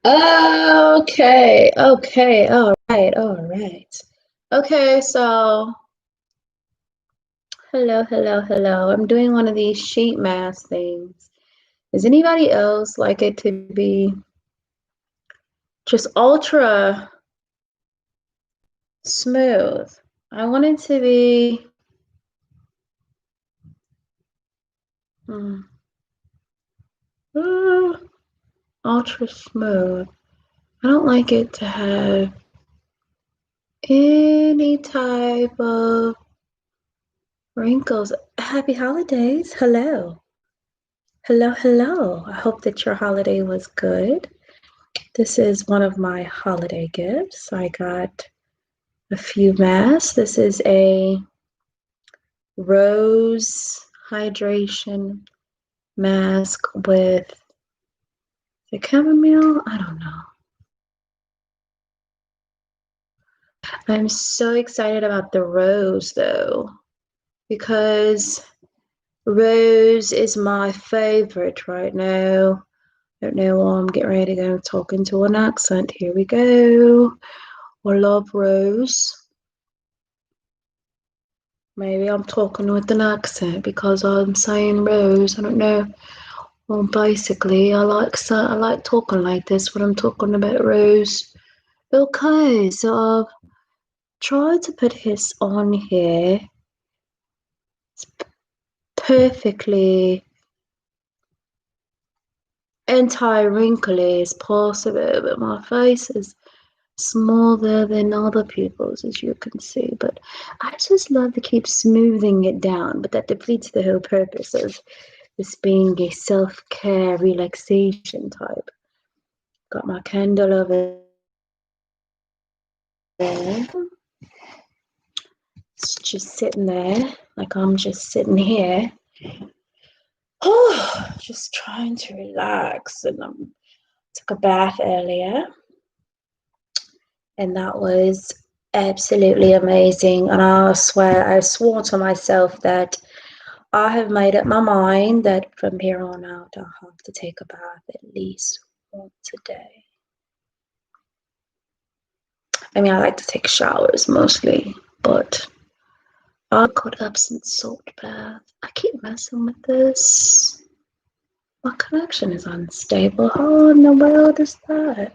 Okay, okay, all right, all right. Okay, so hello, hello, hello. I'm doing one of these sheet mask things. Does anybody else like it to be just ultra smooth? I want it to be mm, uh, ultra smooth. I don't like it to have any type of wrinkles. Happy holidays. Hello. Hello, hello. I hope that your holiday was good. This is one of my holiday gifts. I got a few masks. This is a rose hydration mask with the chamomile. I don't know. I'm so excited about the rose though, because rose is my favorite right now. Don't know why I'm getting ready to go talking to an accent. Here we go. I love rose. Maybe I'm talking with an accent because I'm saying rose. I don't know. Well, basically, I like talking like this when I'm talking about rose. Okay, so I've tried to put his on here. It's perfectly anti-wrinkly as possible, but my face is smaller than other people's, as you can see. But I just love to keep smoothing it down, but that defeats the whole purpose of this being a self-care relaxation type. Got my candle over there. It's just sitting there, like I'm just sitting here. Oh, just trying to relax. And I took a bath earlier, and that was absolutely amazing. And I swear, I swore to myself that I have made up my mind that from here on out, I'll have to take a bath at least once a day. I mean, I like to take showers mostly, but I got Epsom salt bath. I keep messing with this. My connection is unstable. How in the world is that?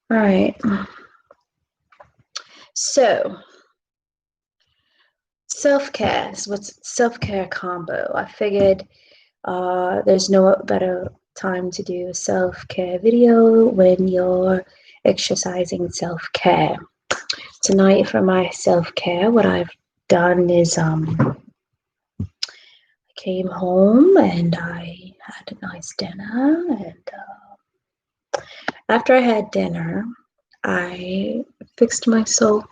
All right. So, self-care is what's self-care combo. I figured there's no better time to do a self-care video when you're exercising self-care. Tonight for my self-care, what I've done is I came home and I had a nice dinner, and after I had dinner, I fixed myself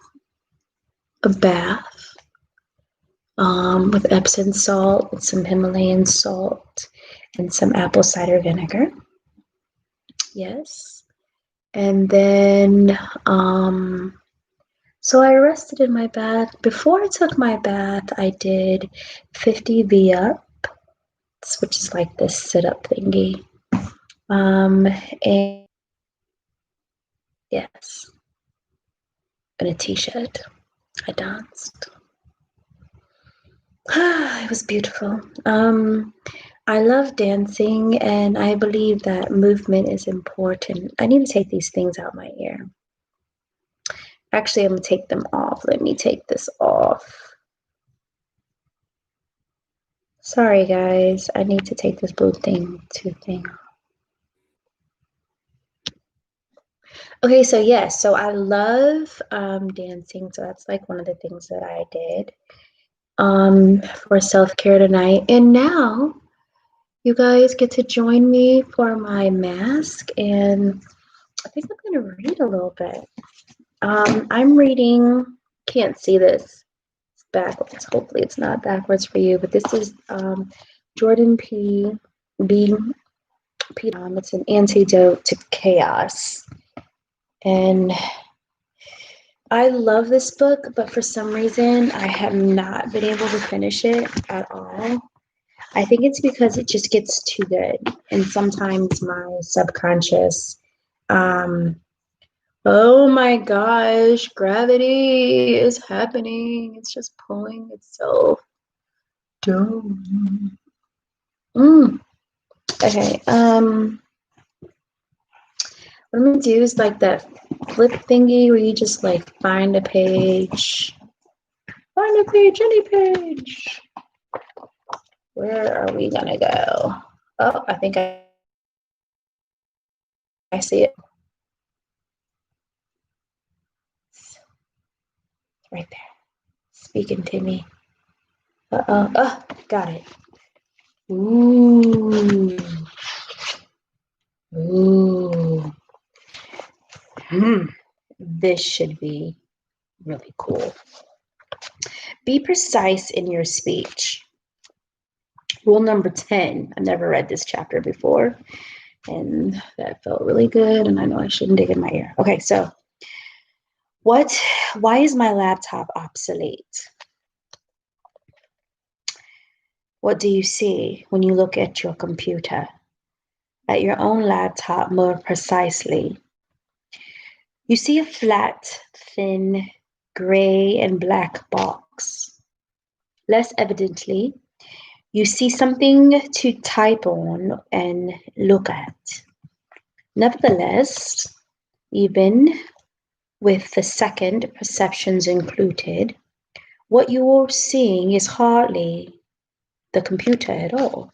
a bath with Epsom salt, some Himalayan salt, and some apple cider vinegar. Yes. And then, so I rested in my bath. Before I took my bath, I did 50 V-up, which is like this sit-up thingy. And yes, in a t-shirt, I danced. It was beautiful. I love dancing, and I believe that movement is important. I need to take these things out my ear. Actually, I'm gonna take them off. Let me take this off. Sorry, guys. I need to take this blue thing off. Okay, so yes, so I love dancing. So that's like one of the things that I did for self-care tonight. And now you guys get to join me for my mask, and I think I'm gonna read a little bit. I'm reading, can't see this, it's backwards. Hopefully it's not backwards for you, but this is Jordan P. B. It's an antidote to chaos. And I love this book, but for some reason I have not been able to finish it at all. I think it's because it just gets too good. And sometimes my subconscious, oh my gosh, gravity is happening. It's just pulling itself down. Okay, what I'm gonna do is like that flip thingy where you just like find a page, any page. Where are we gonna go? Oh, I think I see it. It's right there, speaking to me. Oh, got it. Ooh. Ooh. This should be really cool. Be precise in your speech. Rule number 10. I've never read this chapter before, and that felt really good, and I know I shouldn't dig in my ear. Okay, so why is my laptop obsolete? What do you see when you look at your computer? At your own laptop more precisely. You see a flat, thin, gray and black box. Less evidently, you see something to type on and look at. Nevertheless, even with the second perceptions included, what you're seeing is hardly the computer at all.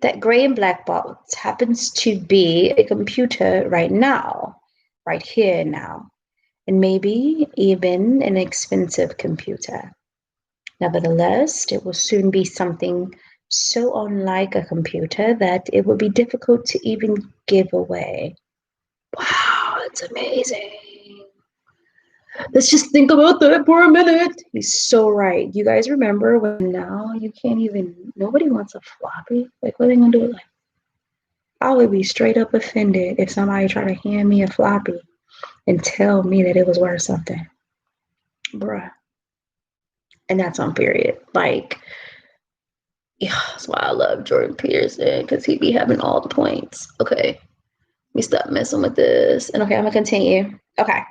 That gray and black box happens to be a computer right now, right here now, and maybe even an expensive computer. Nevertheless, it will soon be something so unlike a computer that it would be difficult to even give away. Wow, that's amazing. Let's just think about that for a minute. He's so right. You guys remember when now you can't even, nobody wants a floppy? Like, what are they gonna do? Like, I would be straight up offended if somebody tried to hand me a floppy and tell me that it was worth something. Bruh. And that's on period. Like, yeah, that's why I love Jordan Peterson, because he be having all the points. Okay, let me stop messing with this. And okay, I'm gonna continue. Okay.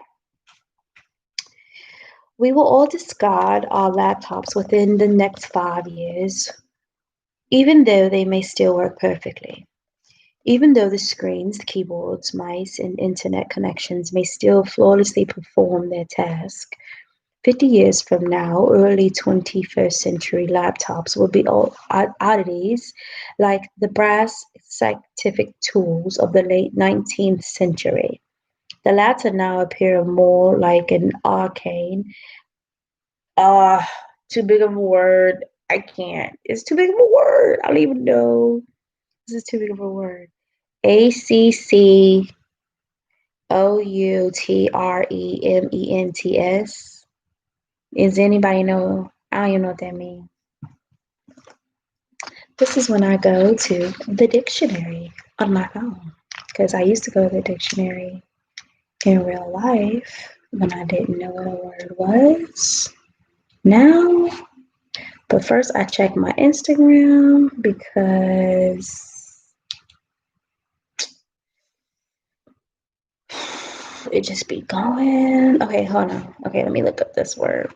We will all discard our laptops within the next 5 years, even though they may still work perfectly. Even though the screens, the keyboards, mice, and internet connections may still flawlessly perform their task, 50 years from now, early 21st century laptops will be all oddities like the brass scientific tools of the late 19th century. The latter now appear more like an arcane, too big of a word. I can't. It's too big of a word. I don't even know. This is too big of a word. ACCOUTREMENTS. Does anybody know? I don't even know what that means. This is when I go to the dictionary on my phone, because I used to go to the dictionary in real life when I didn't know what a word was. Now, but first I check my Instagram because it just be going. Okay, hold on. Okay, let me look up this word.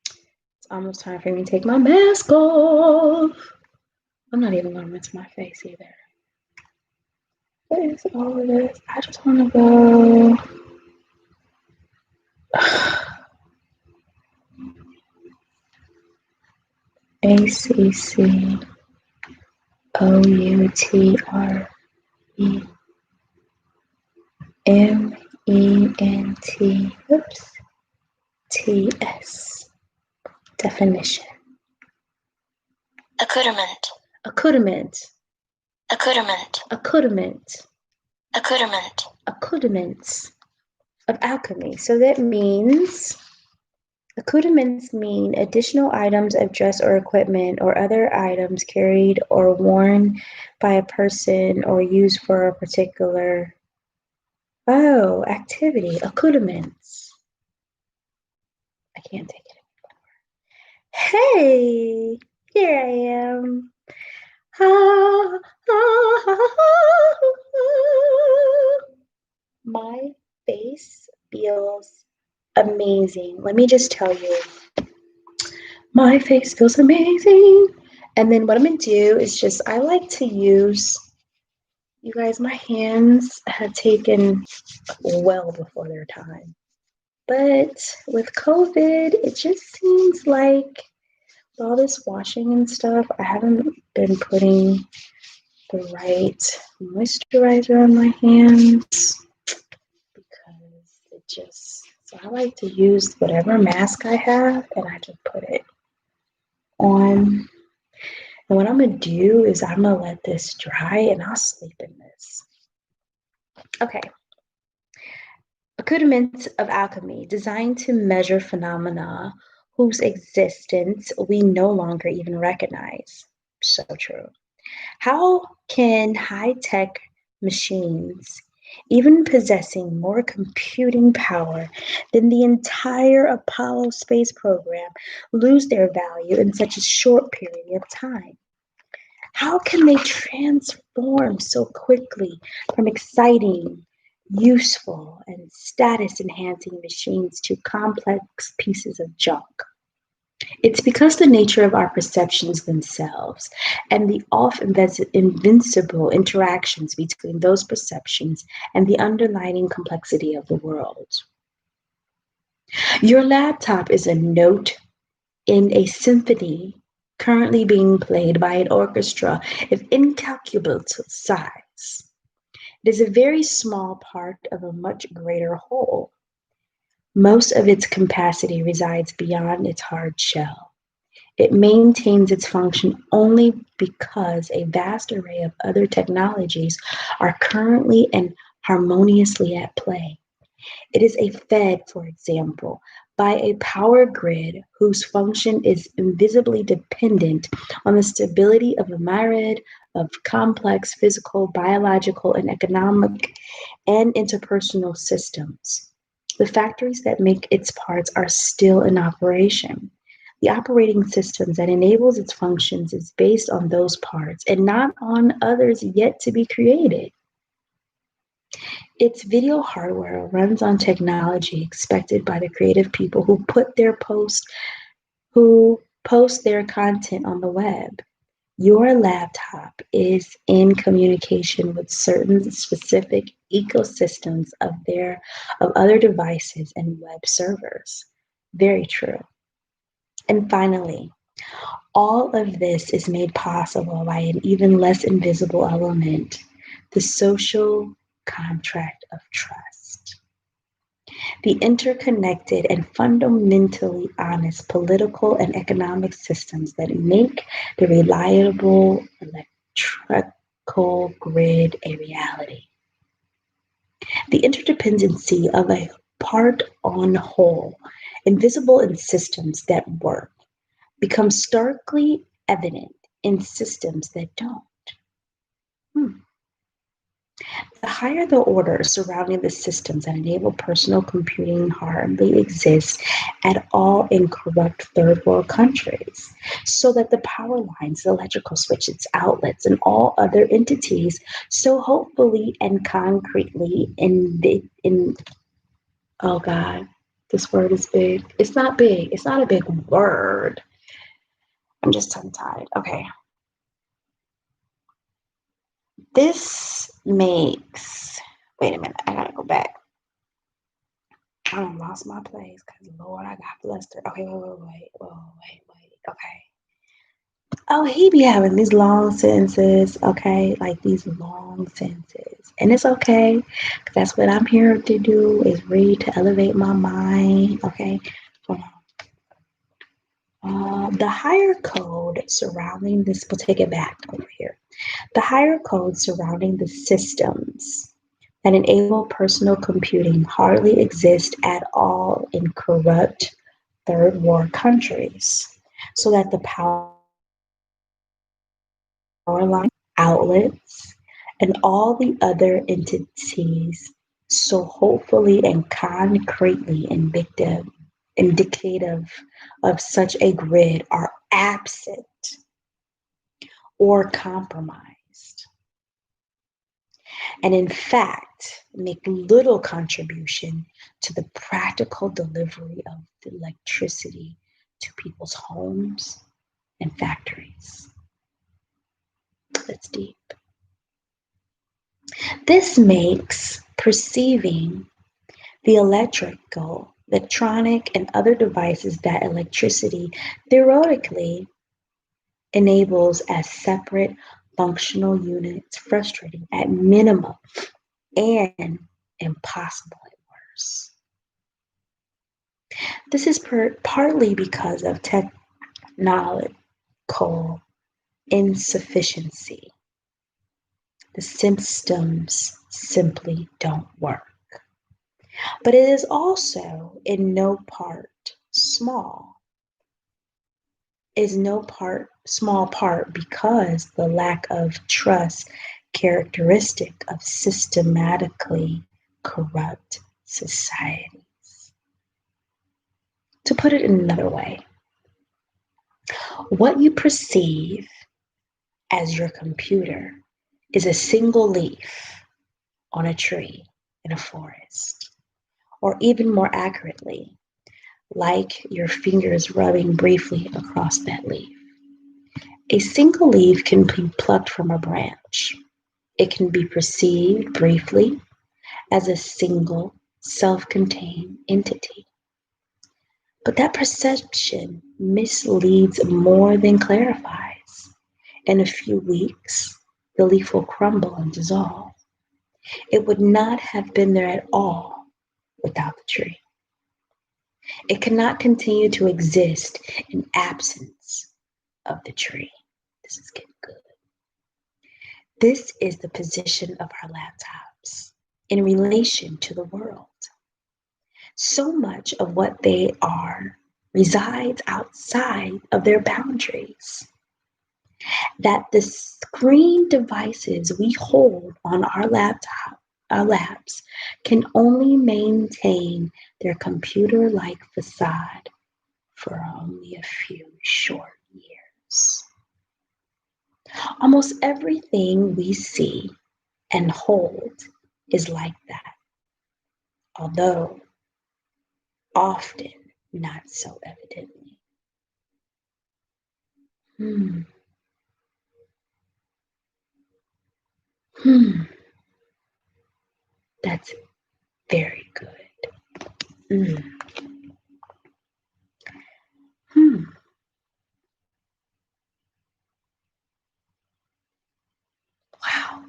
It's almost time for me to take my mask off. I'm not even going to rinse my face either. What is all of this? I just want to go. ACCOUTREMENT. Oops. TS. Definition. Accoutrement. Accoutrement. Accoutrement. Accoutrement. Accoutrement. Accoutrements of alchemy. So that means accoutrements mean additional items of dress or equipment or other items carried or worn by a person or used for a particular activity. Accoutrements. I can't take it. Hey, here I am. Ah, ah, ah, ah. My face feels amazing. Let me just tell you, my face feels amazing. And then what I'm gonna do is just, I like to use, you guys, my hands have taken well before their time. But with COVID, it just seems like all this washing and stuff, I haven't been putting the right moisturizer on my hands because it just, so I like to use whatever mask I have and I just put it on. And what I'm gonna do is I'm gonna let this dry and I'll sleep in this. Okay. Accoutrements of alchemy designed to measure phenomena whose existence we no longer even recognize. So true. How can high tech machines, even possessing more computing power than the entire Apollo space program, lose their value in such a short period of time? How can they transform so quickly from exciting, useful, and status enhancing machines to complex pieces of junk? It's because the nature of our perceptions themselves and the often invincible interactions between those perceptions and the underlying complexity of the world. Your laptop is a note in a symphony currently being played by an orchestra of incalculable size. It is a very small part of a much greater whole. Most of its capacity resides beyond its hard shell. It maintains its function only because a vast array of other technologies are currently and harmoniously at play. It is fed, for example, by a power grid whose function is invisibly dependent on the stability of a myriad of complex physical, biological, and economic and interpersonal systems. The factories that make its parts are still in operation. The operating systems that enables its functions is based on those parts and not on others yet to be created. Its video hardware runs on technology expected by the creative people who post their content on the web. Your laptop is in communication with certain specific ecosystems of other devices and web servers. Very true. And finally, all of this is made possible by an even less invisible element, the social contract of trust. The interconnected and fundamentally honest political and economic systems that make the reliable electrical grid a reality. The interdependency of a part on whole, invisible in systems that work, becomes starkly evident in systems that don't. Hmm. The higher the order surrounding the systems that enable personal computing hardly exists at all in corrupt third world countries, so that the power lines, the electrical switches, outlets, and all other entities so hopefully and concretely in oh God, this word is big. It's not big. It's not a big word. I'm just tongue tied. Okay. This makes, wait a minute, I gotta go back. I done lost my place because Lord, I got flustered. Okay, wait. Okay. Oh, he be having these long sentences, okay? Like these long sentences. And it's okay, because that's what I'm here to do is read to elevate my mind, okay? Hold on. The higher code surrounding this, we'll take it back over here. The higher code surrounding the systems that enable personal computing hardly exist at all in corrupt third world countries, so that the power line, outlets, and all the other entities so hopefully and concretely invictive. indicative of such a grid are absent or compromised, and in fact make little contribution to the practical delivery of the electricity to people's homes and factories. That's deep. This makes perceiving the electronic, and other devices that electricity theoretically enables as separate functional units frustrating at minimum and impossible at worst. This is partly because of technological insufficiency. The systems simply don't work. But it is also in no part small. Is no part small part because the lack of trust characteristic of systematically corrupt societies. To put it in another way, what you perceive as your computer is a single leaf on a tree in a forest, or even more accurately, like your fingers rubbing briefly across that leaf. A single leaf can be plucked from a branch. It can be perceived briefly as a single, self-contained entity. But that perception misleads more than clarifies. In a few weeks, the leaf will crumble and dissolve. It would not have been there at all without the tree. It cannot continue to exist in absence of the tree. This is getting good. This is the position of our laptops in relation to the world. So much of what they are resides outside of their boundaries that the screen devices we hold on our laps can only maintain their computer-like facade for only a few short years. Almost everything we see and hold is like that, although often not so evidently. Hmm. Hmm. That's very good. Mm. Hmm. Wow.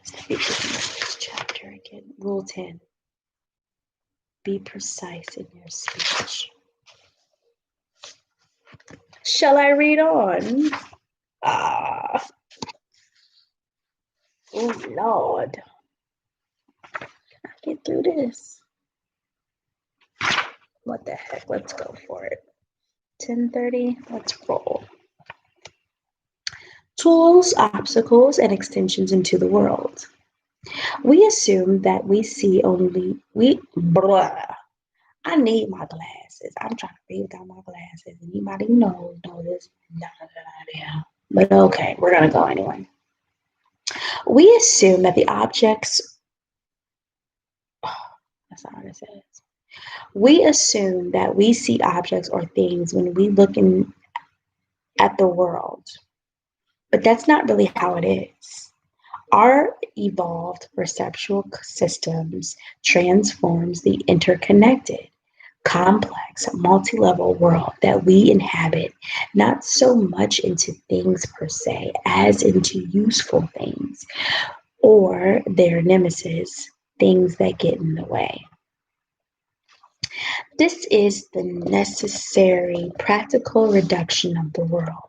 Speaking of this chapter again, Rule 10. Be precise in your speech. Shall I read on? Ah. Oh, Lord. Can I get through this? What the heck? Let's go for it. 10:30. Let's roll. Tools, obstacles, and extensions into the world. We assume that we see only I need my glasses. I'm trying to read without my glasses. Anybody knows this? But okay, we're gonna go anyway. We assume that the objects. That's not what it says. We assume that we see objects or things when we look at the world, but that's not really how it is. Our evolved perceptual systems transforms the interconnected, complex, multi-level world that we inhabit, not so much into things per se as into useful things, or their nemesis, things that get in the way. This is the necessary practical reduction of the world.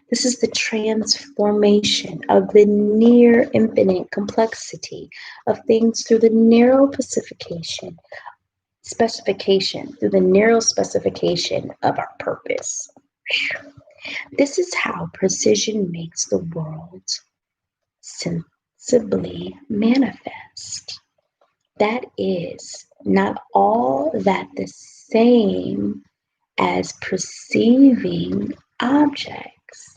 This is the transformation of the near infinite complexity of things through the narrow specification, through the narrow specification of our purpose. This is how precision makes the world possibly manifest. That is not all that the same as perceiving objects.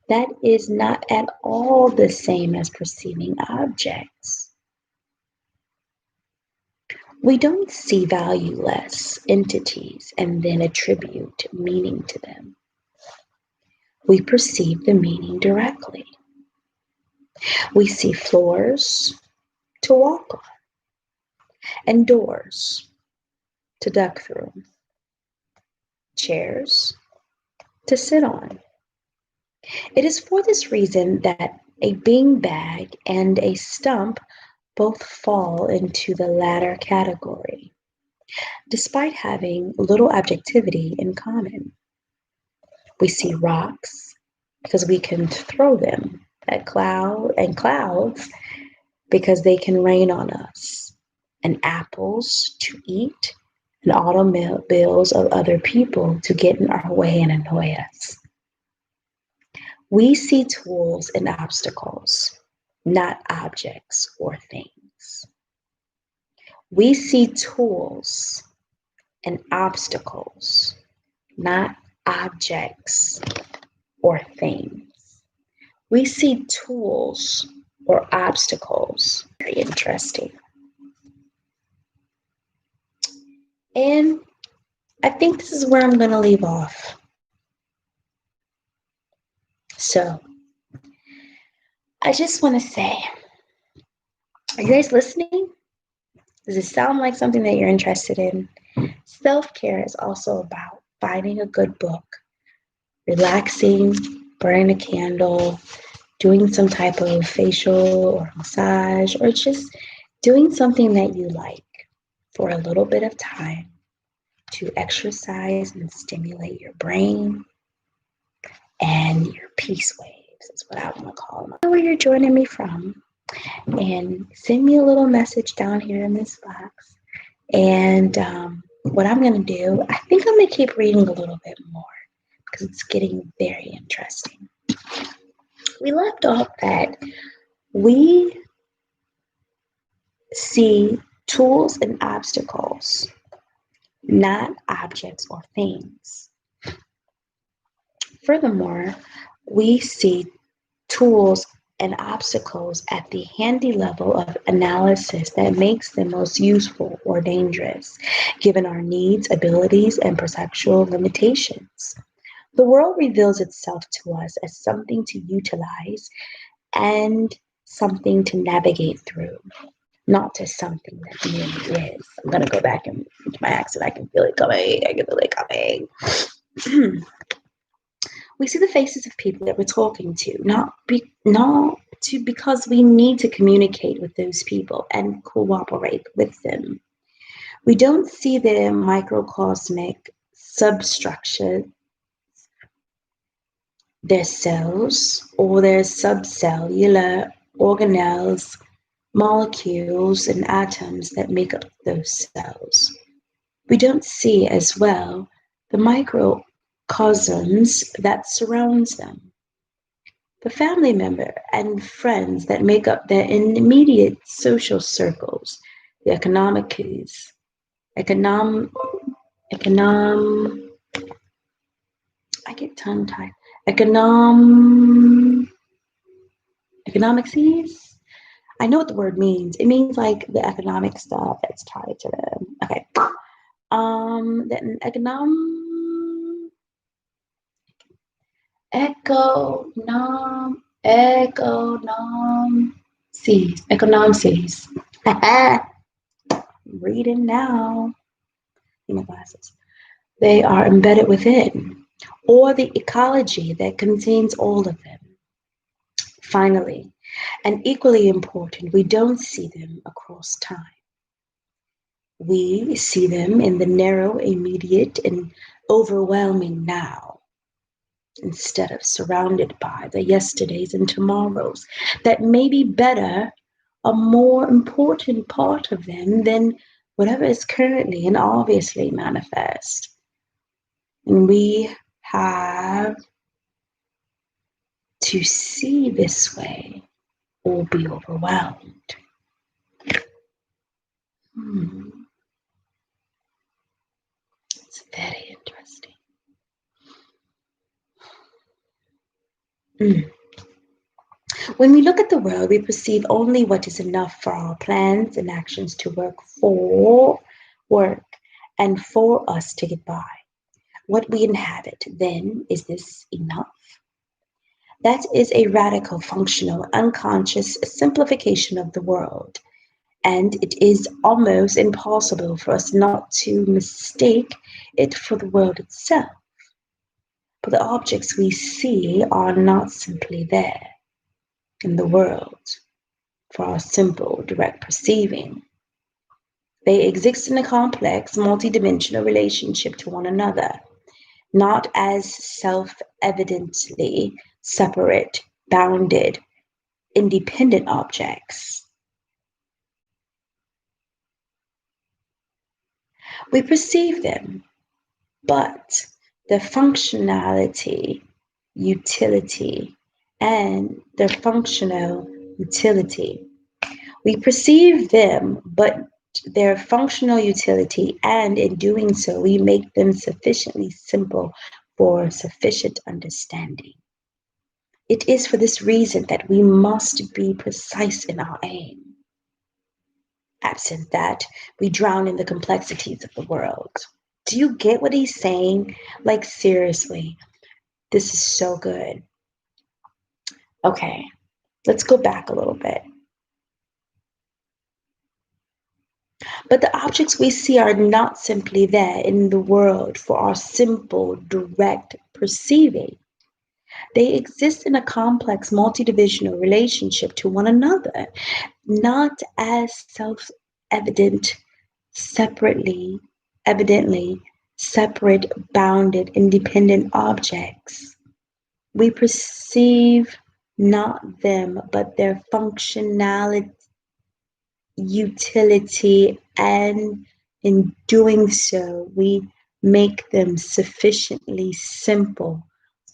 That is not at all the same as perceiving objects. We don't see valueless entities and then attribute meaning to them. We perceive the meaning directly. We see floors to walk on and doors to duck through, chairs to sit on. It is for this reason that a beanbag and a stump both fall into the latter category, despite having little objectivity in common. We see rocks because we can throw them at clouds because they can rain on us, and apples to eat, and automobiles of other people to get in our way and annoy us. We see tools and obstacles, not objects or things. We see tools and obstacles, not objects or things. We see tools or obstacles. Very interesting. And I think this is where I'm going to leave off. So, I just want to say, are you guys listening? Does it sound like something that you're interested in? Self-care is also about finding a good book, relaxing, burning a candle, doing some type of facial or massage, or just doing something that you like for a little bit of time to exercise and stimulate your brain and your peace waves is what I want to call them. I know where you're joining me from, and send me a little message down here in this box. And what I'm going to do, I think I'm going to keep reading a little bit more because it's getting very interesting. We left off that we see tools and obstacles, not objects or things. Furthermore, we see tools and obstacles at the handy level of analysis that makes them most useful or dangerous, given our needs, abilities, and perceptual limitations. The world reveals itself to us as something to utilize and something to navigate through, not as something that merely is. I'm going to go back into my accent. I can feel it coming. I can feel it coming. We see the faces of people that we're talking to, not because we need to communicate with those people and cooperate with them. We don't see their microcosmic substructure, their cells, or their subcellular organelles, molecules, and atoms that make up those cells. We don't see as well the microcosms that surrounds them, the family member and friends that make up their immediate social circles, the I get tongue tied. Economics. I know what the word means. It means like the economic stuff that's tied to them. Okay. Economcies. Reading now. In my glasses. They are embedded within, or the ecology that contains all of them. Finally, and equally important, we don't see them across time. We see them in the narrow, immediate, and overwhelming now, instead of surrounded by the yesterdays and tomorrows that may be better, a more important part of them than whatever is currently and obviously manifest. And we have to see this way or be overwhelmed. It's very interesting. When we look at the world, we perceive only what is enough for our plans and actions to work and for us to get by. What we inhabit, then, is this enough? That is a radical, functional, unconscious simplification of the world. And it is almost impossible for us not to mistake it for the world itself. But the objects we see are not simply there in the world for our simple, direct perceiving. They exist in a complex, multidimensional relationship to one another, not as self-evidently separate, bounded, independent objects. We perceive them, but their functionality, utility, and their functional utility. We perceive them, but their functional utility, and in doing so, we make them sufficiently simple for sufficient understanding. It is for this reason that we must be precise in our aim. Absent that, we drown in the complexities of the world. Do you get what he's saying? Like, seriously, this is so good. Okay, let's go back a little bit. But the objects we see are not simply there in the world for our simple, direct perceiving. They exist in a complex, multidivisional relationship to one another, not as self-evident, evidently separate, bounded, independent objects. We perceive not them, but their functionality, utility, and in doing so, we make them sufficiently simple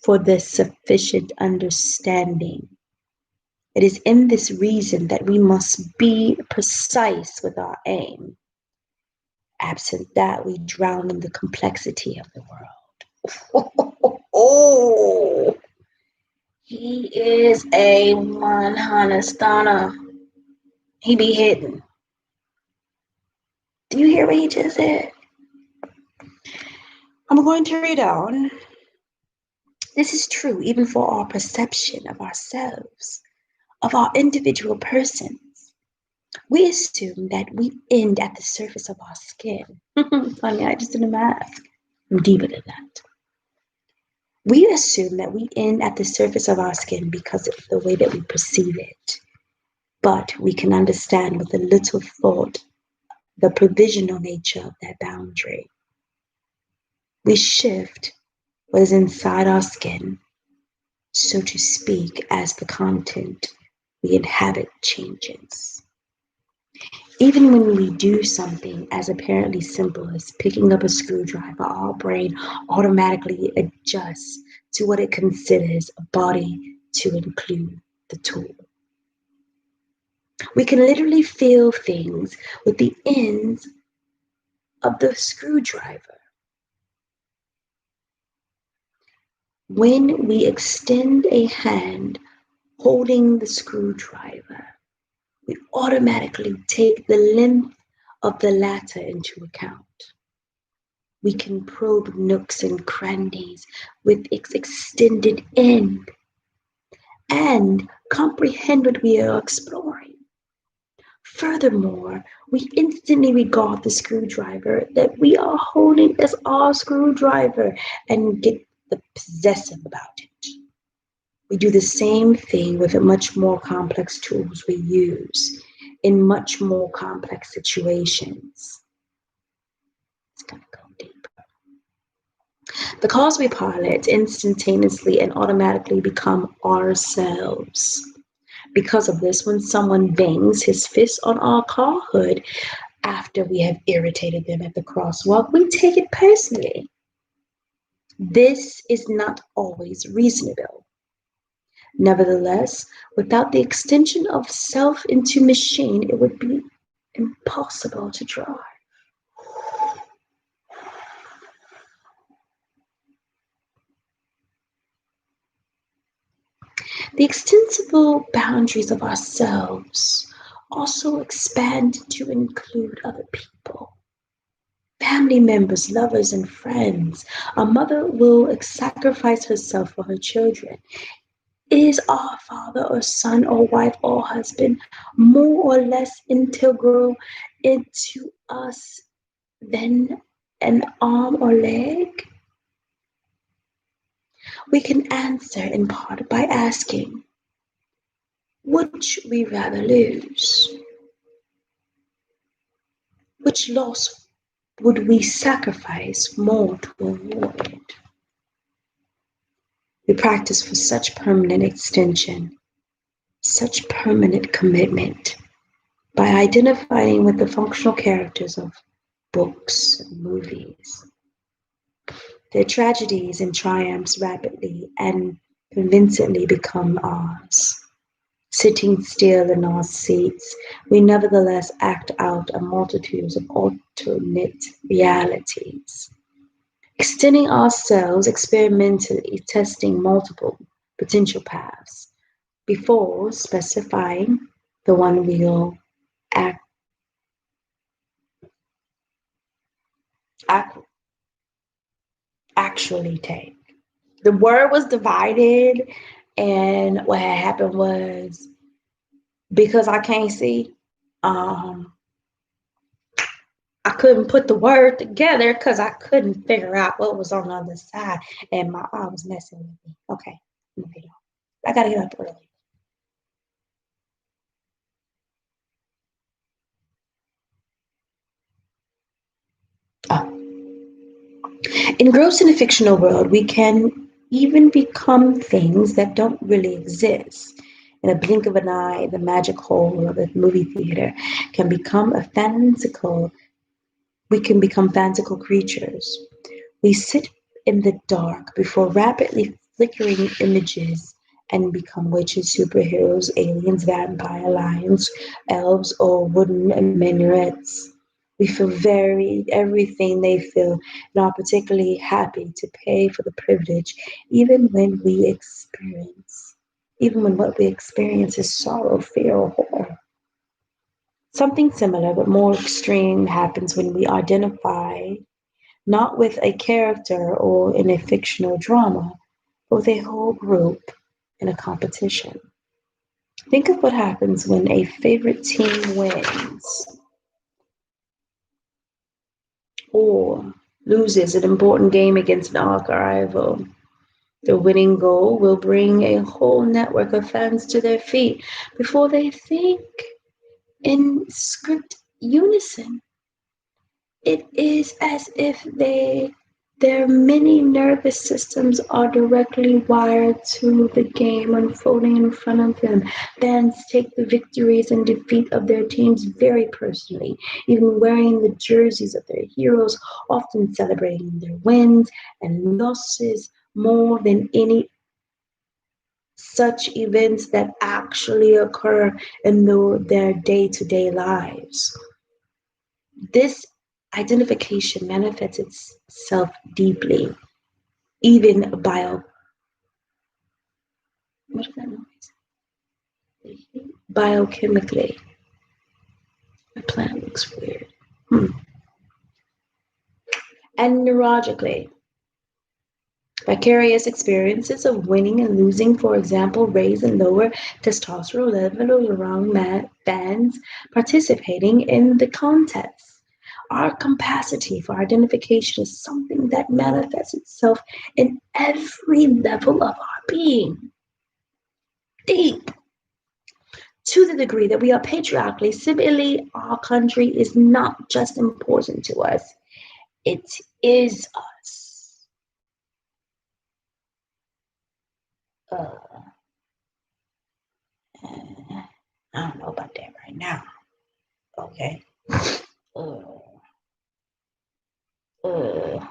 for the sufficient understanding. It is in this reason that we must be precise with our aim. Absent that, we drown in the complexity of the world. Oh, he is a 100 stunner. He be hitting. Do you hear what he just said? I'm going to read on. This is true even for our perception of ourselves, of our individual persons. We assume that we end at the surface of our skin. Funny, I just did a mask. I'm deeper than that. We assume that we end at the surface of our skin because of the way that we perceive it. But we can understand with a little thought the provisional nature of that boundary. We shift what is inside our skin, so to speak, as the content we inhabit changes. Even when we do something as apparently simple as picking up a screwdriver, our brain automatically adjusts to what it considers a body to include the tool. We can literally feel things with the ends of the screwdriver. When we extend a hand holding the screwdriver, we automatically take the length of the latter into account. We can probe nooks and crannies with its extended end and comprehend what we are exploring. Furthermore, we instantly regard the screwdriver that we are holding as our screwdriver and get the possessive about it. We do the same thing with the much more complex tools we use in much more complex situations. It's going to go deeper. Because we pilot instantaneously and automatically become ourselves. Because of this, when someone bangs his fist on our car hood after we have irritated them at the crosswalk, we take it personally. This is not always reasonable. Nevertheless, without the extension of self into machine, it would be impossible to drive. The extensible boundaries of ourselves also expand to include other people. Family members, lovers, and friends. A mother will sacrifice herself for her children. Is our father or son or wife or husband more or less integral into us than an arm or leg? We can answer in part by asking, which we rather lose? Which loss would we sacrifice more to avoid? We practice for such permanent extension, such permanent commitment by identifying with the functional characters of books and movies. Their tragedies and triumphs rapidly and convincingly become ours. Sitting still in our seats, we nevertheless act out a multitude of alternate realities, extending ourselves experimentally, testing multiple potential paths before specifying the one we'll act, act, actually take. The word was divided, and what had happened was because I can't see, um, I couldn't put the word together because I couldn't figure out what was on the other side, and my arm was messing with me. Okay, moving on. I gotta get up early. Oh. Engrossed in a fictional world, we can even become things that don't really exist. In a blink of an eye, the magic hole of a movie theater can become a fanciful, we can become fanciful creatures. We sit in the dark before rapidly flickering images and become witches, superheroes, aliens, vampire, lions, elves, or wooden minarets. We feel everything they feel and are particularly happy to pay for the privilege, even when what we experience is sorrow, fear, or horror. Something similar but more extreme happens when we identify not with a character or in a fictional drama, but with a whole group in a competition. Think of what happens when a favorite team wins or loses an important game against an arch rival. The winning goal will bring a whole network of fans to their feet before they think in script unison. It is as if their many nervous systems are directly wired to the game unfolding in front of them. Fans take the victories and defeat of their teams very personally, even wearing the jerseys of their heroes, often celebrating their wins and losses more than any such events that actually occur in their day-to-day lives. This identification manifests itself deeply, even what is that noise? Biochemically. My plant looks weird. And neurologically. Vicarious experiences of winning and losing, for example, raise and lower testosterone levels around fans participating in the contest. Our capacity for identification is something that manifests itself in every level of our being. Deep. To the degree that we are patriarchally, civilly, our country is not just important to us, it is us. Uh, I don't know about that right now. Okay. Uh, uh,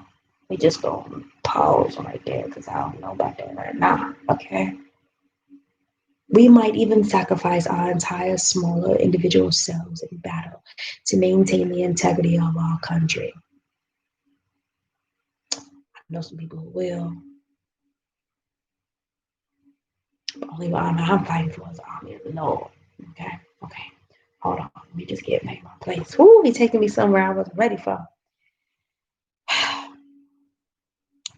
we just gonna pause right there because I don't know about that right now. Okay. We might even sacrifice our entire smaller individual selves in battle to maintain the integrity of our country. I know some people who will. The only army I'm fighting for is the army of the Lord. Okay? Okay. Hold on. Let me just get back in my place. Whoo, he taking me somewhere I wasn't ready for.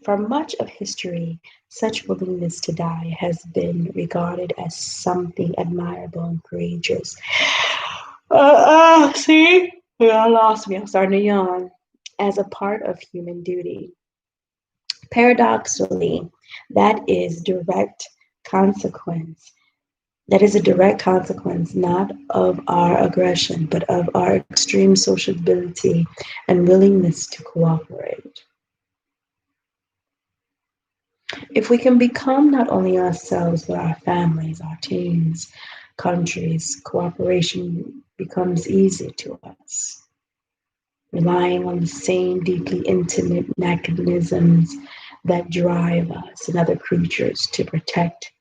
For much of history, such willingness to die has been regarded as something admirable and courageous. See? I lost me. I'm starting to yawn. As a part of human duty. Paradoxically, that is direct consequence. That is a direct consequence not of our aggression, but of our extreme sociability and willingness to cooperate. If we can become not only ourselves, but our families, our teams, countries, cooperation becomes easy to us. Relying on the same deeply intimate mechanisms that drive us and other creatures to protect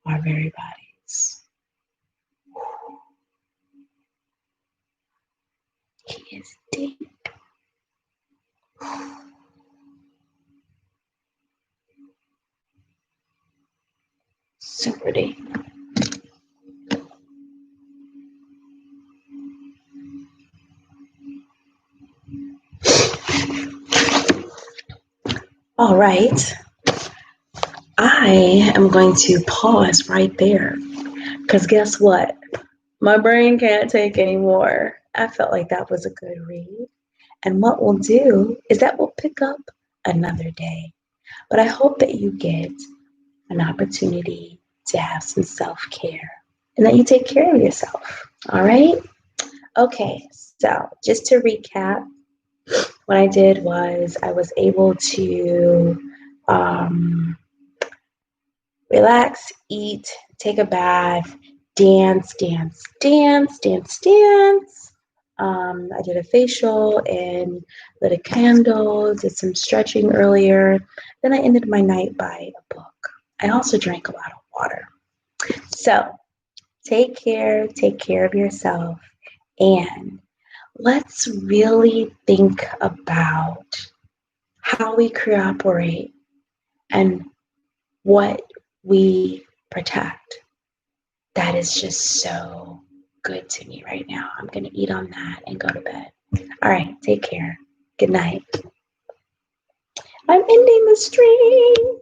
our very bodies. He is deep. Super deep. All right. I am going to pause right there because guess what? My brain can't take anymore. I felt like that was a good read. And what we'll do is that we'll pick up another day. But I hope that you get an opportunity to have some self-care and that you take care of yourself. All right? Okay, so just to recap, what I did was I was able to relax, eat, take a bath, dance, dance, dance, dance, dance. I did a facial and lit a candle, did some stretching earlier. Then I ended my night by a book. I also drank a lot of water. So take care of yourself, and let's really think about how we cooperate and what we protect. That is just so good to me right now. I'm going to eat on that and go to bed. All right, take care. Good night. I'm ending the stream.